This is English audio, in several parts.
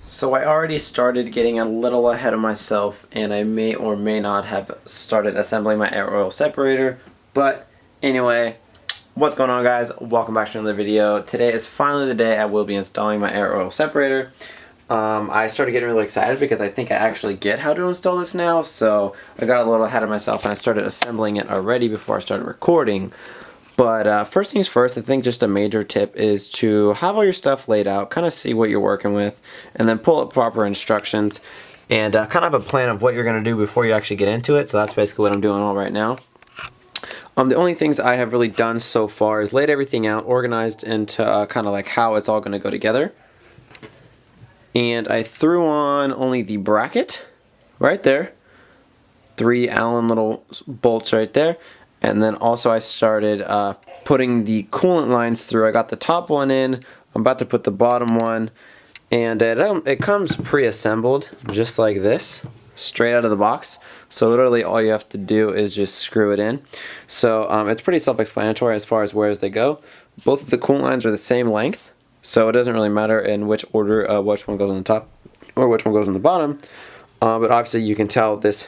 So I already started getting a little ahead of myself, and I may or may not have started assembling my air oil separator. But anyway, what's going on, guys? Welcome back to another video. Today is finally the day I will be installing my air oil separator. I started getting really excited because I think I actually get how to install this now, so I got a little ahead of myself and I started assembling it already before I started recording. But first things first, I think just a major tip is to have all your stuff laid out, kind of see what you're working with, and then pull up proper instructions and kind of have a plan of what you're going to do before you actually get into it. So that's basically what I'm doing all right now. The only things I have really done so far is laid everything out, organized into kind of like how it's all going to go together. And I threw on only the bracket right there, 3 Allen little bolts right there. And then also I started putting the coolant lines through. I got the top one in, I'm about to put the bottom one, and it comes pre-assembled just like this, straight out of the box. So literally all you have to do is just screw it in. So it's pretty self-explanatory as far as where they go. Both of the coolant lines are the same length, so it doesn't really matter in which order which one goes on the top or which one goes on the bottom. But obviously you can tell this,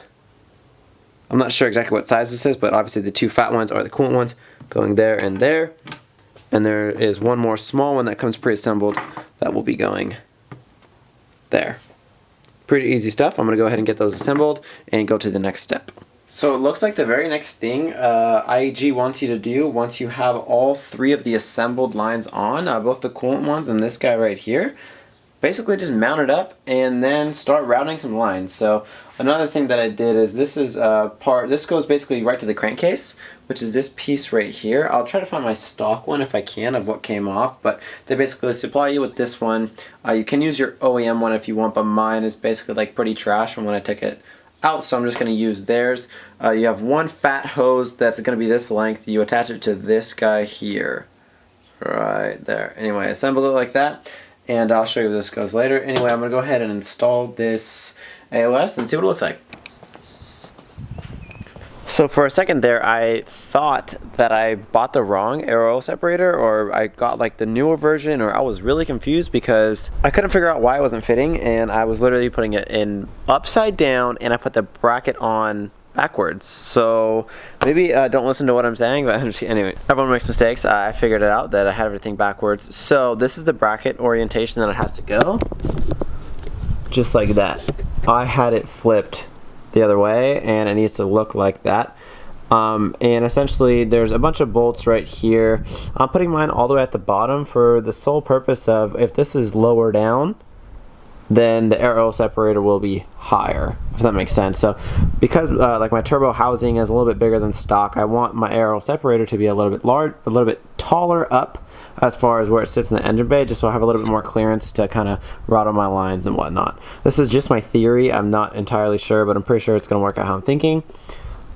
I'm not sure exactly what size this is, but obviously the 2 fat ones are the coolant ones going there. And there is one more small one that comes pre-assembled that will be going there. Pretty easy stuff. I'm going to go ahead and get those assembled and go to the next step. So it looks like the very next thing IEG wants you to do once you have all 3 of the assembled lines on, both the coolant ones and this guy right here, basically just mount it up and then start routing some lines. So another thing that I did is this goes basically right to the crankcase, which is this piece right here. I'll try to find my stock one if I can of what came off, but they basically supply you with this one. You can use your OEM one if you want, but mine is basically like pretty trash from when I took it out, so I'm just going to use theirs. You have one fat hose that's going to be this length. You attach it to this guy here, right there. Anyway, assemble it like that, and I'll show you this goes later. Anyway, I'm going to go ahead and install this AOS and see what it looks like. So for a second there, I thought that I bought the wrong air oil separator, or I got like the newer version, or I was really confused because I couldn't figure out why it wasn't fitting, and I was literally putting it in upside down and I put the bracket on backwards. So maybe don't listen to what I'm saying, but anyway, everyone makes mistakes. I figured it out that I had everything backwards. So this is the bracket orientation that it has to go, just like that. I had it flipped the other way and it needs to look like that. And essentially there's a bunch of bolts right here. I'm putting mine all the way at the bottom for the sole purpose of, if this is lower down, then the air oil separator will be higher, if that makes sense. So because like my turbo housing is a little bit bigger than stock, I want my air oil separator to be a little bit taller up as far as where it sits in the engine bay, just so I have a little bit more clearance to kind of route on my lines and whatnot. This is just my theory. I'm not entirely sure, but I'm pretty sure it's going to work out how I'm thinking.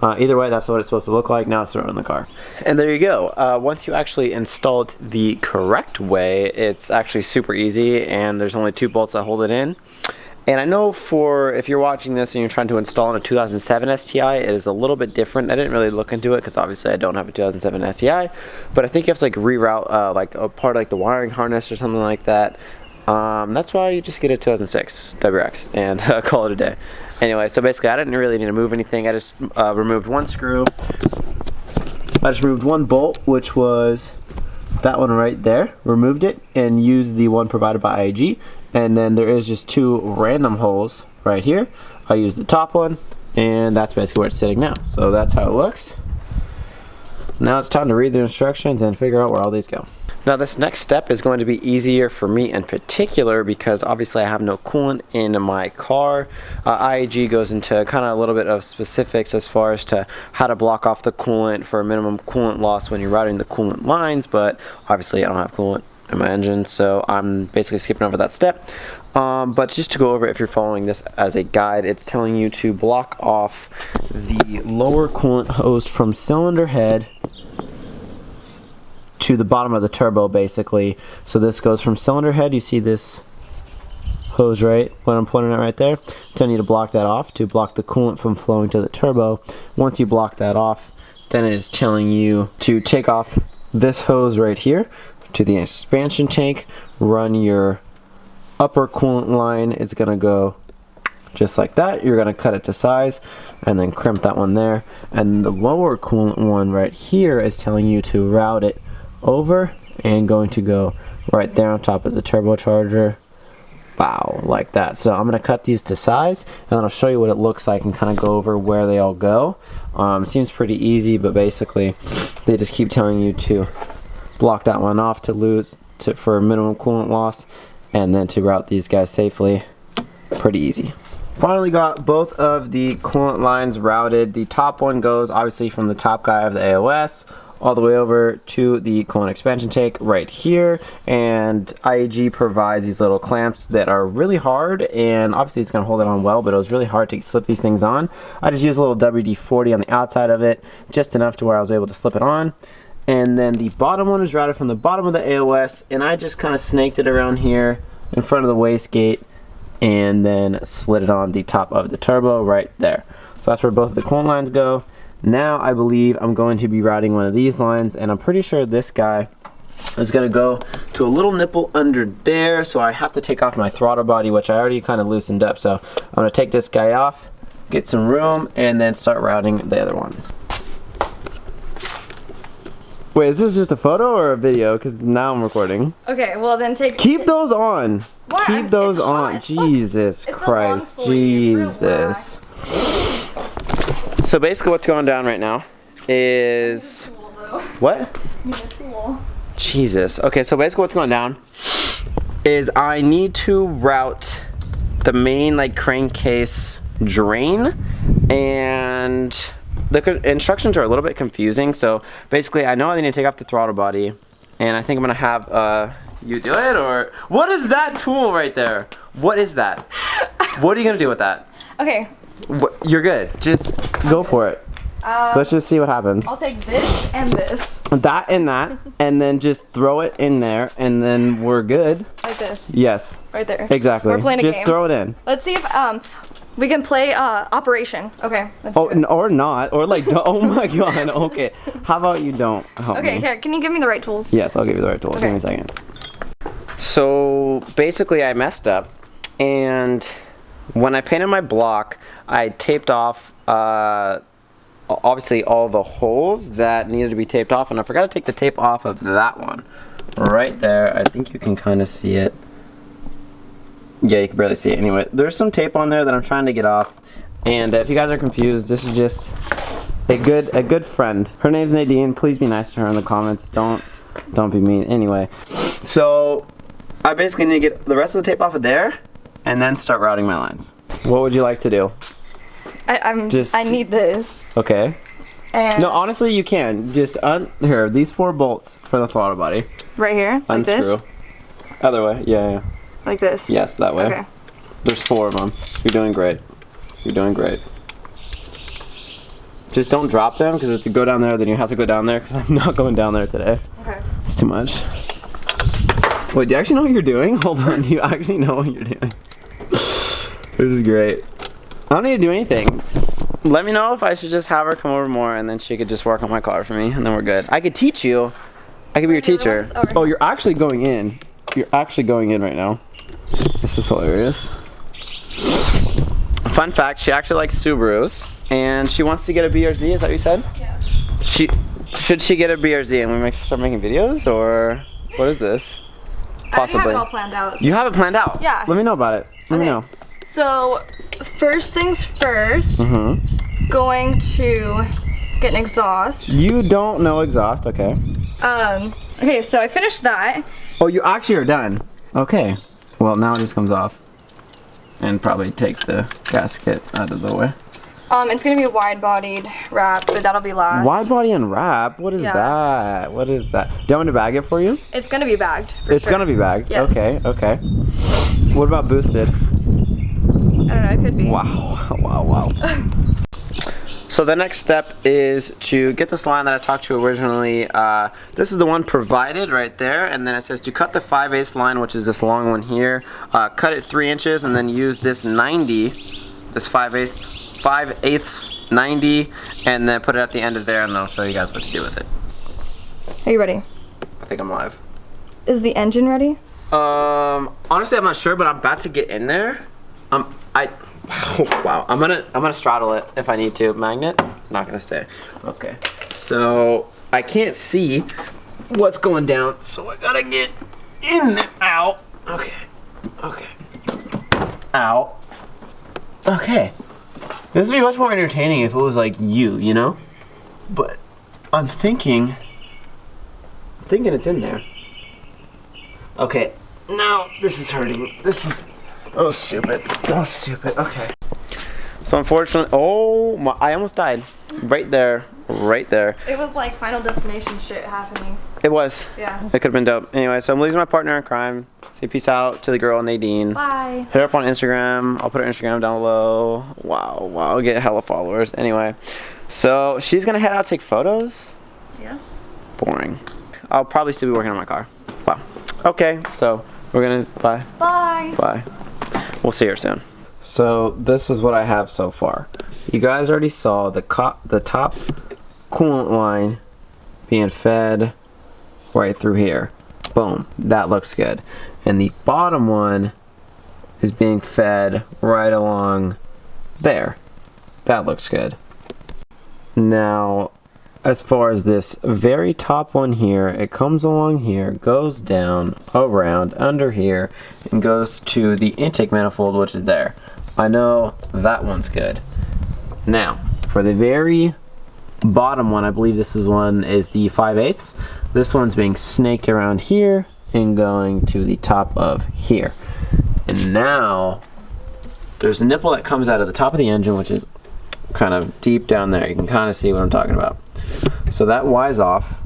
Either way, that's what it's supposed to look like. Now it's thrown in the car. And there you go. Once you actually install it the correct way, it's actually super easy, and there's only 2 bolts that hold it in. And I know if you're watching this and you're trying to install in a 2007 STI, it is a little bit different. I didn't really look into it because obviously I don't have a 2007 STI, but I think you have to like reroute like a part of like the wiring harness or something like that. That's why you just get a 2006 WRX and call it a day. Anyway, so basically I didn't really need to move anything. I just removed 1 screw. I just removed 1 bolt, which was that one right there. Removed it and used the one provided by IEG. And then there is just 2 random holes right here. I used the top one, and that's basically where it's sitting now. So that's how it looks. Now it's time to read the instructions and figure out where all these go. Now this next step is going to be easier for me in particular because obviously I have no coolant in my car. IEG goes into kind of a little bit of specifics as far as to how to block off the coolant for a minimum coolant loss when you're routing the coolant lines, but obviously I don't have coolant in my engine, so I'm basically skipping over that step. But just to go over, if you're following this as a guide, it's telling you to block off the lower coolant hose from cylinder head to the bottom of the turbo, basically. So this goes from cylinder head, you see this hose right when I'm pointing it right there, telling you to block that off to block the coolant from flowing to the turbo. Once you block that off, then it is telling you to take off this hose right here to the expansion tank, run your upper coolant line is gonna go just like that. You're gonna cut it to size and then crimp that one there. And the lower coolant one right here is telling you to route it over and going to go right there on top of the turbocharger. Wow, like that. So I'm gonna cut these to size and then I'll show you what it looks like and kind of go over where they all go. Seems pretty easy, but basically they just keep telling you to block that one off for minimum coolant loss, and then to route these guys safely. Pretty easy. Finally got both of the coolant lines routed. The top one goes obviously from the top guy of the AOS all the way over to the coolant expansion tank right here, and IAG provides these little clamps that are really hard, and obviously it's going to hold it on well, but it was really hard to slip these things on. I just used a little WD-40 on the outside of it, just enough to where I was able to slip it on. And then the bottom one is routed from the bottom of the AOS, and I just kind of snaked it around here in front of the wastegate and then slid it on the top of the turbo right there. So that's where both of the coolant lines go. Now I believe I'm going to be routing one of these lines, and I'm pretty sure this guy is going to go to a little nipple under there, so I have to take off my throttle body, which I already kind of loosened up. So I'm going to take this guy off, get some room, and then start routing the other ones. Wait, is this just a photo or a video? Because now I'm recording. Okay, well then Keep those on. What? Keep those on. Jesus Christ. Jesus. So basically what's going down right now is... What? Jesus. Okay, so basically what's going down is I need to route the main like crankcase drain, and the instructions are a little bit confusing. So basically I know I need to take off the throttle body, and I think I'm gonna have you do it, or what is that tool right there? What is that? What are you gonna do with that? Okay. You're good. Just go for it. Let's just see what happens. I'll take this and this. That and that, and then just throw it in there, and then we're good. Like this. Yes. Right there. Exactly. We're playing a game. Just throw it in. Let's see if we can play Operation. Okay. Let's do it. Or not, or like, oh my god. Okay. How about you don't help me? Okay. Here, can you give me the right tools? Yes, I'll give you the right tools. Okay. Give me a second. So basically, I messed up, and when I painted my block, I taped off obviously all the holes that needed to be taped off, and I forgot to take the tape off of that one right there. I think you can kind of see it. Yeah, you can barely see it. Anyway, there's some tape on there that I'm trying to get off, and if you guys are confused, this is just a good friend. Her name's Nadine. Please be nice to her in the comments. Don't be mean. Anyway, so I basically need to get the rest of the tape off of there and then start routing my lines. What would you like to do? I need this. Okay. And no, honestly, you can just here these 4 bolts for the throttle body. Right here, like Unscrew. this. Other way, yeah. Like this. Yes, that way. Okay. There's 4 of them. You're doing great. You're doing great. Just don't drop them, because if you go down there, then you have to go down there, because I'm not going down there today. Okay. It's too much. Wait, do you actually know what you're doing? Hold on, do you actually know what you're doing? This is great. I don't need to do anything. Let me know if I should just have her come over more, and then she could just work on my car for me, and then we're good. I could teach you. I could be your teacher. Oh, you're actually going in. You're actually going in right now. This is hilarious. Fun fact, she actually likes Subarus, and she wants to get a BRZ, is that what you said? Yeah. Should she get a BRZ and we start making videos, or what is this? Possibly. I have it all planned out. So. You have it planned out? Yeah. Let me know about it. Let me know. So, first things first, going to get an exhaust. You don't know exhaust, okay. Okay, so I finished that. Oh, you actually are done. Okay. Well, now it just comes off. And probably take the gasket out of the way. It's gonna be a wide-bodied wrap, but that'll be last. Wide body and wrap? What is that? What is that? Do you want me to bag it for you? It's gonna be bagged. It's gonna be bagged? Yes. Okay, okay. What about boosted? I don't know, it could be. Wow, wow, wow. So the next step is to get this line that I talked to originally. This is the one provided right there, and then it says to cut the 5/8 line, which is this long one here. Cut it 3 inches, and then use this 90, this 5/8 90, and then put it at the end of there, and I'll show you guys what to do with it. Are you ready? I think I'm live. Is the engine ready? Honestly, I'm not sure, but I'm about to get in there. Wow. I'm gonna throttle it if I need to. Magnet, not gonna stay. Okay. So I can't see what's going down, so I gotta get in there. Ow. Okay. Okay. Ow. Okay. This would be much more entertaining if it was like you know? But I'm thinking it's in there. Okay. No, this is hurting. This is stupid. Oh, stupid. Okay. So unfortunately, oh my, I almost died. Right there. Right there. It was like Final Destination shit happening. It was. Yeah. It could have been dope. Anyway, so I'm losing my partner in crime. Say peace out to the girl, Nadine. Bye. Hit her up on Instagram. I'll put her Instagram down below. Wow, I'll get hella followers. Anyway, so she's gonna head out to take photos. Yes. Boring. I'll probably still be working on my car. Wow. Okay, so we're gonna, bye. Bye. Bye. We'll see her soon. So this is what I have so far. You guys already saw the top coolant line being fed right through here. Boom, that looks good. And the bottom one is being fed right along there. That looks good. Now, as far as this very top one here, it comes along here, goes down, around, under here, and goes to the intake manifold, which is there. I know that one's good. Now, for the very bottom one, I believe this is the 5/8. This one's being snaked around here and going to the top of here. And now, there's a nipple that comes out of the top of the engine, which is kind of deep down there. You can kind of see what I'm talking about. So that Y's off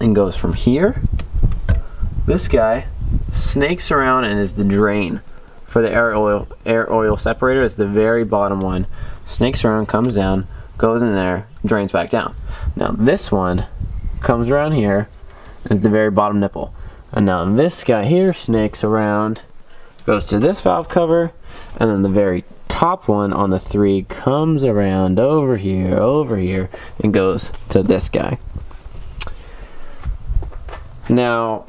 and goes from here. This guy snakes around and is the drain for the air oil separator. It's the very bottom one. Snakes around, comes down, goes in there, drains back down. Now this one comes around here, is the very bottom nipple. And now this guy here snakes around, goes to this valve cover, and then the very top one on the 3 comes around over here, and goes to this guy. Now,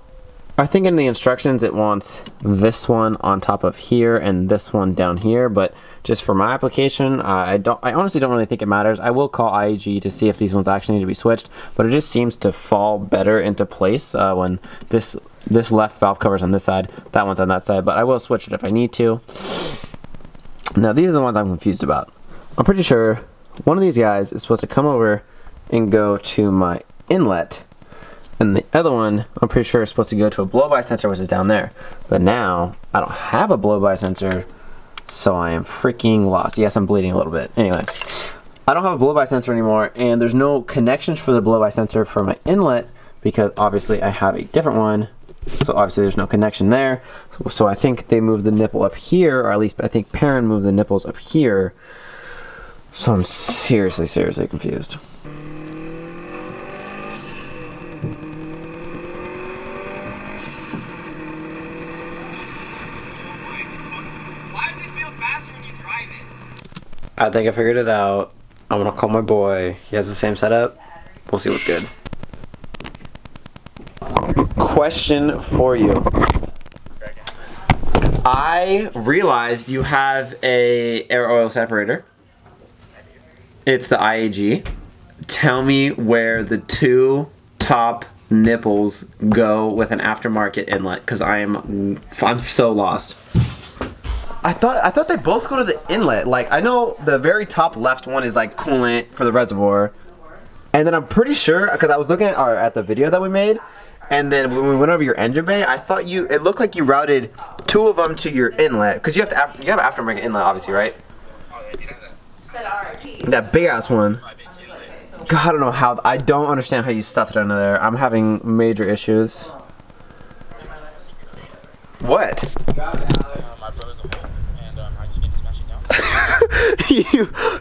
I think in the instructions it wants this one on top of here and this one down here, but just for my application, I honestly don't really think it matters. I will call IAG to see if these ones actually need to be switched, but it just seems to fall better into place when this left valve cover's on this side, that one's on that side, but I will switch it if I need to. Now these are the ones I'm confused about. I'm pretty sure one of these guys is supposed to come over and go to my inlet, and the other one I'm pretty sure is supposed to go to a blow-by sensor, which is down there. But now I don't have a blow-by sensor, so I am freaking lost. Yes, I'm bleeding a little bit. Anyway, I don't have a blow-by sensor anymore, and there's no connections for the blow-by sensor for my inlet because obviously I have a different one. So obviously there's no connection there. So I think they moved the nipple up here, or at least I think Perrin moved the nipples up here. So I'm seriously confused. Why does it feel faster when you drive it? I think I figured it out. I'm gonna call my boy. He has the same setup. We'll see what's good. Question for you. I realized you have a air oil separator. It's the IAG. Tell me where the 2 top nipples go with an aftermarket inlet, because I'm so lost. I thought they both go to the inlet. Like, I know the very top left one is like coolant for the reservoir, and then I'm pretty sure, because I was looking at the video that we made, and then when we went over your engine bay, I thought it looked like you routed 2 of them to your inlet, because you have aftermarket inlet, obviously, right? That big ass one. God, I don't know how. I don't understand how you stuffed it under there. I'm having major issues. What?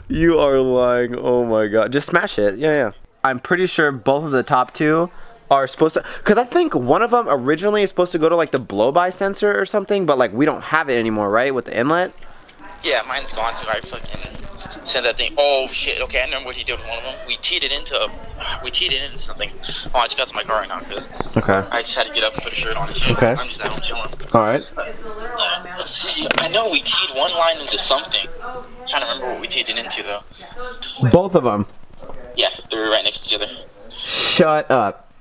You are lying. Oh my god. Just smash it. Yeah. I'm pretty sure both of the top 2 are supposed to, because I think one of them originally is supposed to go to like the blow-by sensor or something, but like we don't have it anymore, right, with the inlet? Yeah, mine's gone, so I fucking Send that thing. Oh shit. Okay, I remember what he did with one of them. We teed it into something. Oh, I just got to my car right now because I just had to get up and put a shirt on and shit. Okay. I'm just at home chilling. All right. I know we teed one line into something. I'm trying to remember what we teed it into though. Both of them. Yeah, they're right next to each other. Shut up.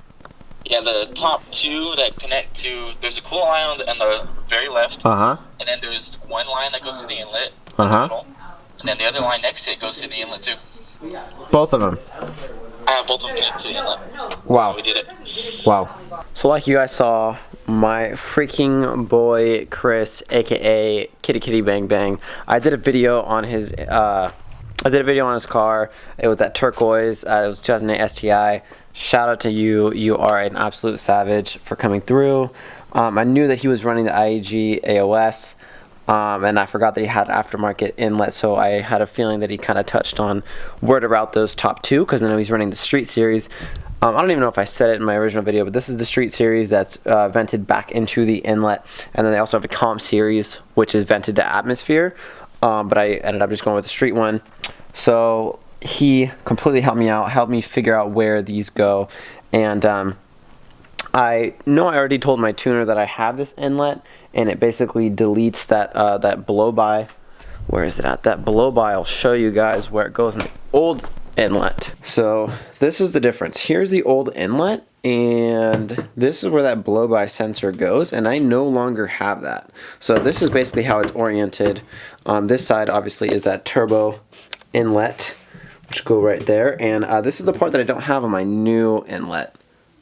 Yeah, the top two that connect to, there's a coolant line on the very left. Uh-huh. And then there's one line that goes to the inlet. Uh-huh. And then the other line next to it goes to the inlet too. Both of them. I have both of them connected to the inlet. Wow. So we did it. Wow. So like you guys saw, my freaking boy Chris, aka Kitty Kitty Bang Bang, I did a video on his car. It was that turquoise. It was 2008 STI. Shout out to you. You are an absolute savage for coming through. I knew that he was running the IEG AOS, and I forgot that he had aftermarket inlet, so I had a feeling that he kind of touched on where to route those top two, because I know he's running the Street Series. I don't even know if I said it in my original video, but this is the Street Series that's vented back into the inlet, and then they also have a Comp Series, which is vented to atmosphere, but I ended up just going with the Street one. So he completely helped me out, helped me figure out where these go, and I know I already told my tuner that I have this inlet, and it basically deletes that blow-by. Where is it at? That blow-by, I'll show you guys where it goes in the old inlet. So this is the difference. Here's the old inlet, and this is where that blow-by sensor goes, and I no longer have that. So this is basically how it's oriented. This side obviously is that turbo inlet, which go right there, and this is the part that I don't have on my new inlet,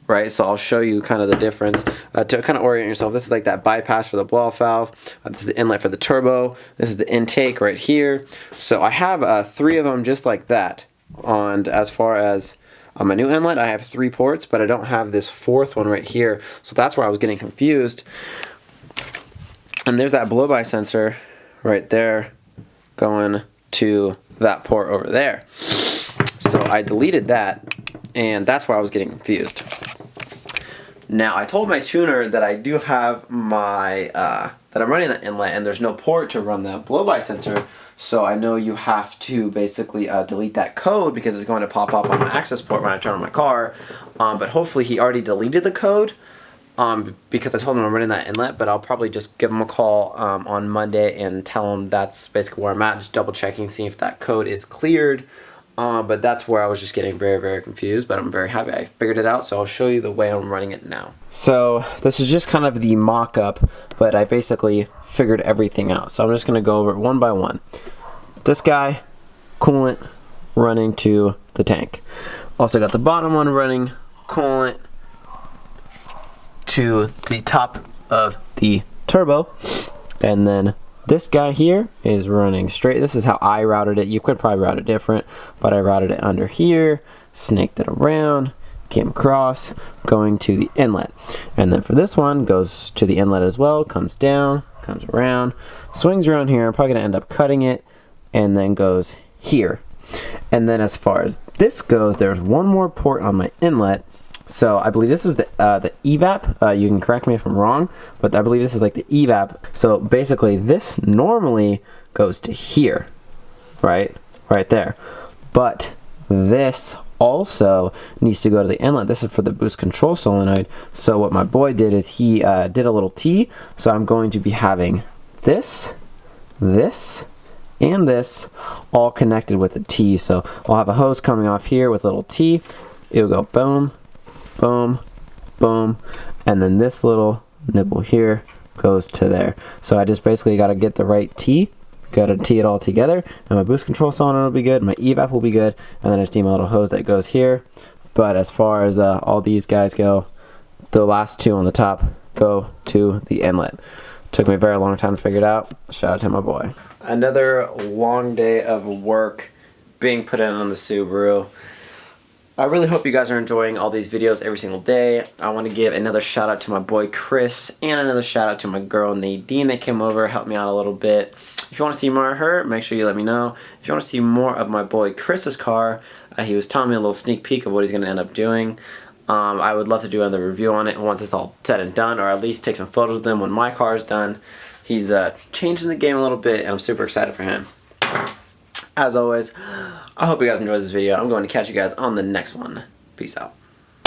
right? So I'll show you kind of the difference to kind of orient yourself. This is like that bypass for the blow-off valve. This is the inlet for the turbo. This is the intake right here. So I have 3 of them just like that. And as far as my new inlet, I have 3 ports, but I don't have this 4th one right here. So that's where I was getting confused. And there's that blow-by sensor right there going to that port over there. So I deleted that, and that's where I was getting confused. Now I told my tuner that I do have my that I'm running the inlet, and there's no port to run that blow-by sensor. So I know you have to basically delete that code, because it's going to pop up on my access port when I turn on my car. But hopefully he already deleted the code, because I told him I'm running that inlet. But I'll probably just give him a call on Monday and tell him that's basically where I'm at, just double checking, seeing if that code is cleared. But that's where I was just getting very, very confused, but I'm very happy I figured it out, so I'll show you the way I'm running it now. So this is just kind of the mock-up, but I basically figured everything out. So I'm just going to go over it one by one. This guy, coolant running to the tank. Also got the bottom one running coolant to the top of the turbo, and then this guy here is running straight. This is how I routed it. You could probably route it different, but I routed it under here, snaked it around, came across, going to the inlet. And then for this one, goes to the inlet as well, comes down, comes around, swings around here. I'm probably gonna end up cutting it, and then goes here. And then as far as this goes, there's one more port on my inlet. So I believe this is the evap. You can correct me if I'm wrong, but I believe this is like the evap. So basically this normally goes to here, right there. But this also needs to go to the inlet. This is for the boost control solenoid. So what my boy did is he did a little T. So I'm going to be having this, and this all connected with a T. So I'll have a hose coming off here with a little T. It'll go boom, boom, boom, and then this little nipple here goes to there. So I just basically got to get the right T, got to T it all together, and my boost control solenoid will be good, my evap will be good, and then I just need my little hose that goes here. But as far as all these guys go, the last 2 on the top go to the inlet. Took me a very long time to figure it out. Shout out to my boy. Another long day of work being put in on the Subaru. I really hope you guys are enjoying all these videos every single day. I want to give another shout out to my boy Chris, and another shout out to my girl Nadine that came over, helped me out a little bit. If you want to see more of her, make sure you let me know. If you want to see more of my boy Chris's car, he was telling me a little sneak peek of what he's going to end up doing. I would love to do another review on it once it's all said and done, or at least take some photos of them when my car is done. He's changing the game a little bit, and I'm super excited for him. as always, I hope you guys enjoyed this video. I'm going to catch you guys on the next one. Peace out.